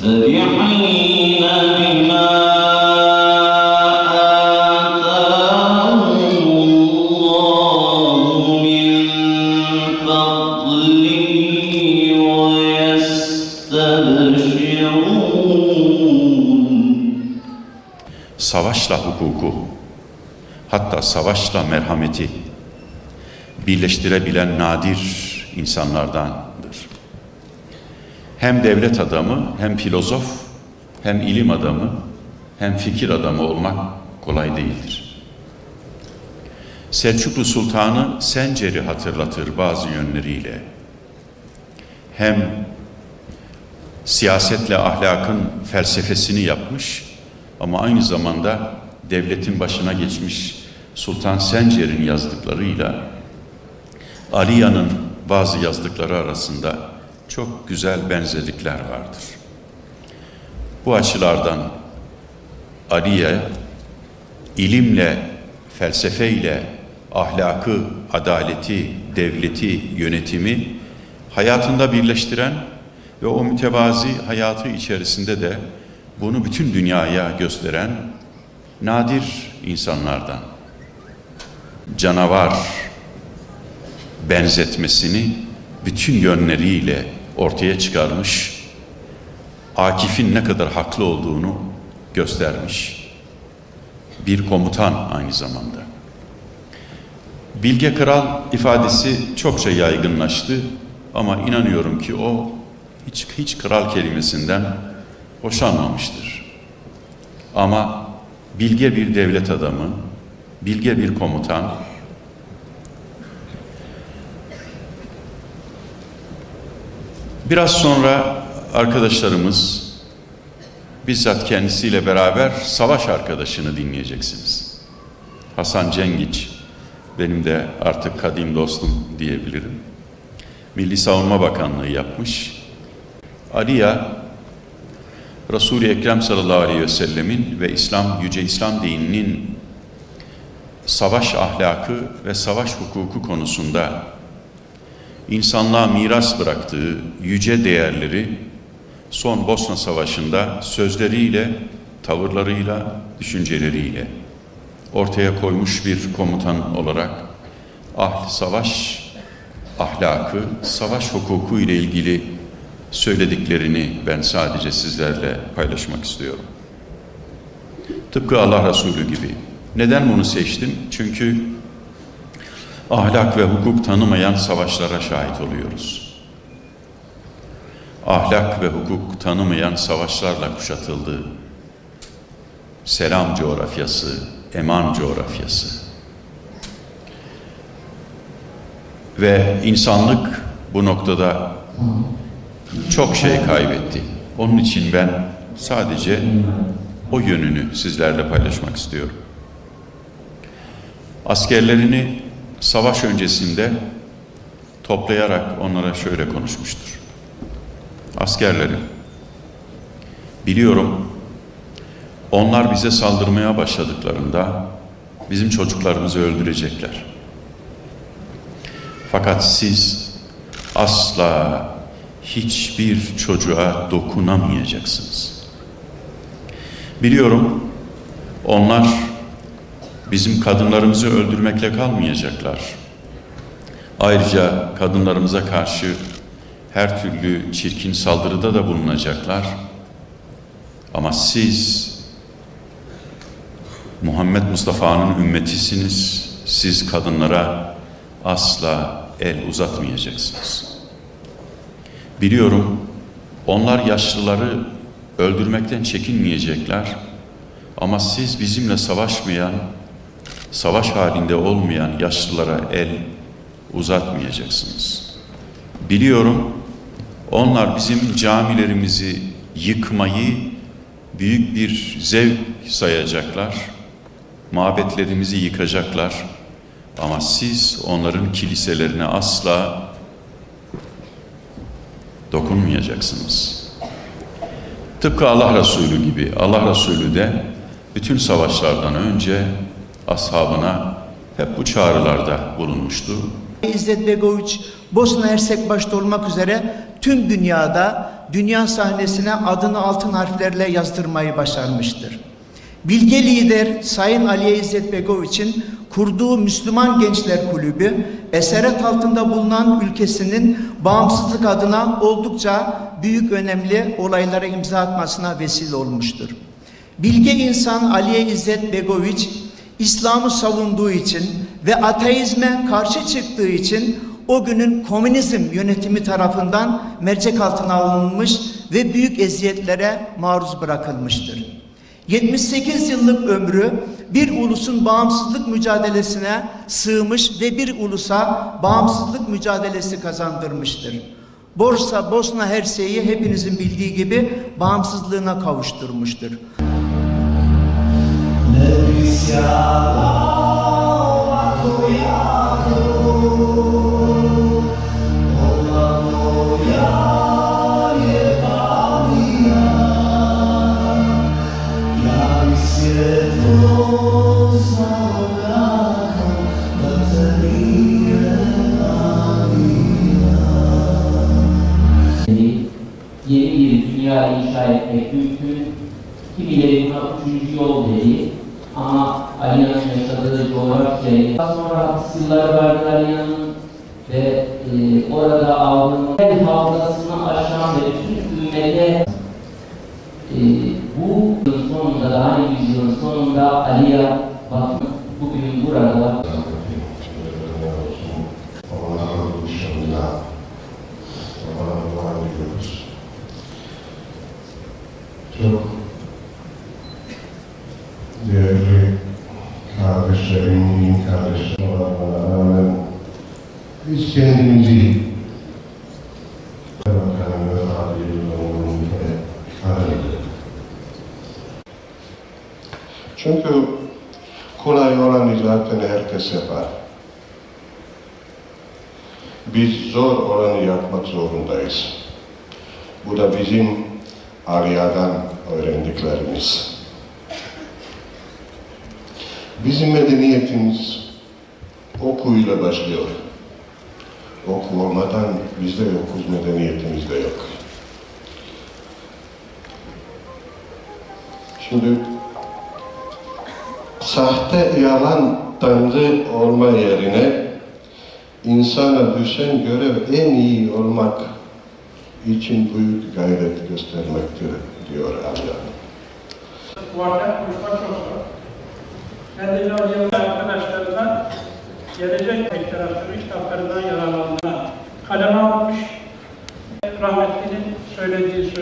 فرحين بما آتاهم الله من فضله ويستبشرون. Savaşla hukuku, hatta savaşla merhameti birleştirebilen nadir insanlardandır. Hem devlet adamı, hem filozof, hem ilim adamı, hem fikir adamı olmak kolay değildir. Selçuklu Sultanı Sencer'i hatırlatır bazı yönleriyle. Hem siyasetle ahlakın felsefesini yapmış ama aynı zamanda devletin başına geçmiş Sultan Sencer'in yazdıklarıyla Aliya'nın bazı yazdıkları arasında çok güzel benzerlikler vardır. Bu açılardan Aliya ilimle, felsefeyle, ahlakı, adaleti, devleti, yönetimi hayatında birleştiren ve o mütevazi hayatı içerisinde de bunu bütün dünyaya gösteren nadir insanlardan. Canavar benzetmesini bütün yönleriyle ortaya çıkarmış, Akif'in ne kadar haklı olduğunu göstermiş bir komutan aynı zamanda. Bilge Kral ifadesi çokça yaygınlaştı ama inanıyorum ki o hiç kral kelimesinden hoşlanmamıştır. Ama bilge bir devlet adamı, bilge bir komutan, biraz sonra arkadaşlarımız bizzat kendisiyle beraber savaş arkadaşını dinleyeceksiniz. Hasan Cengiç, benim de artık kadim dostum diyebilirim. Milli Savunma Bakanlığı yapmış. Aliya, Resul-i Ekrem sallallahu aleyhi ve sellemin ve Yüce İslam dininin savaş ahlakı ve savaş hukuku konusunda insanlığa miras bıraktığı yüce değerleri son Bosna Savaşı'nda sözleriyle, tavırlarıyla, düşünceleriyle ortaya koymuş bir komutan olarak savaş ahlakı, savaş hukuku ile ilgili söylediklerini ben sadece sizlerle paylaşmak istiyorum. Tıpkı Allah Resulü gibi. Neden bunu seçtim? Çünkü ahlak ve hukuk tanımayan savaşlara şahit oluyoruz. Ahlak ve hukuk tanımayan savaşlarla kuşatıldı. Selam coğrafyası, eman coğrafyası. Ve insanlık bu noktada çok şey kaybetti. Onun için ben sadece o yönünü sizlerle paylaşmak istiyorum. Askerlerini savaş öncesinde toplayarak onlara şöyle konuşmuştur. Askerlerim, biliyorum onlar bize saldırmaya başladıklarında bizim çocuklarımızı öldürecekler. Fakat siz asla hiçbir çocuğa dokunamayacaksınız. Biliyorum onlar bizim kadınlarımızı öldürmekle kalmayacaklar. Ayrıca kadınlarımıza karşı her türlü çirkin saldırıda da bulunacaklar. Ama siz Muhammed Mustafa'nın ümmetisiniz. Siz kadınlara asla el uzatmayacaksınız. Biliyorum onlar yaşlıları öldürmekten çekinmeyecekler. Ama siz bizimle savaşmayan, savaş halinde olmayan yaşlılara el uzatmayacaksınız. Biliyorum onlar bizim camilerimizi yıkmayı büyük bir zevk sayacaklar. Mabetlerimizi yıkacaklar. Ama siz onların kiliselerine asla dokunmayacaksınız. Tıpkı Allah Resulü gibi. Allah Resulü de bütün savaşlardan önce ashabına hep bu çağrılarda bulunmuştu. İzzet Begoviç, Bosna Hersek başta olmak üzere tüm dünyada dünya sahnesine adını altın harflerle yazdırmayı başarmıştır. Bilge lider Sayın Aliye İzzet Begoviç'in kurduğu Müslüman Gençler Kulübü, esaret altında bulunan ülkesinin bağımsızlık adına oldukça büyük önemli olaylara imza atmasına vesile olmuştur. Bilge insan Aliye İzzet Begoviç, İslam'ı savunduğu için ve ateizme karşı çıktığı için o günün komünizm yönetimi tarafından mercek altına alınmış ve büyük eziyetlere maruz bırakılmıştır. 78 yıllık ömrü bir ulusun bağımsızlık mücadelesine sığmış ve bir ulusa bağımsızlık mücadelesi kazandırmıştır. Bosna Hersek'i hepinizin bildiği gibi bağımsızlığına kavuşturmuştur. Yeni bir dünya inşa etmek mümkün. Kimileri buna üçüncü yol dedi ama Aliyan'ın yaşadığı coğrafyayı daha sonra yıllar verdiler Aliyan'ın ve orada aldığım her hafızasını aşan ve bütün ümmete bu yılın sonunda, daha iyi yüzyılın sonunda Aliya bakın bugün burada çok değerli kardeşlerim, kardeşlerim olmalarına rağmen biz kendimizi Bakanı araydı. Çünkü kolay olanı zaten herkes yapar. Biz zor olanı yapmak zorundayız. Bu da bizim Aliya'dan öğrendiklerimiz. Bizim medeniyetimiz okuyla başlıyor. Oku olmadan bizde yokuz, medeniyetimizde yok. Şimdi sahte, yalan tanrı olma yerine insana düşen görev en iyi olmak için büyük gayret göstermektir diyor Aliya. Bu arada konuşmak çok zor. Ben de Aliye'nin arkadaşlarından gelecek deklarasyonu kitaplarından yararlandığına kaleme almış. Rahmetlinin söylediği söz.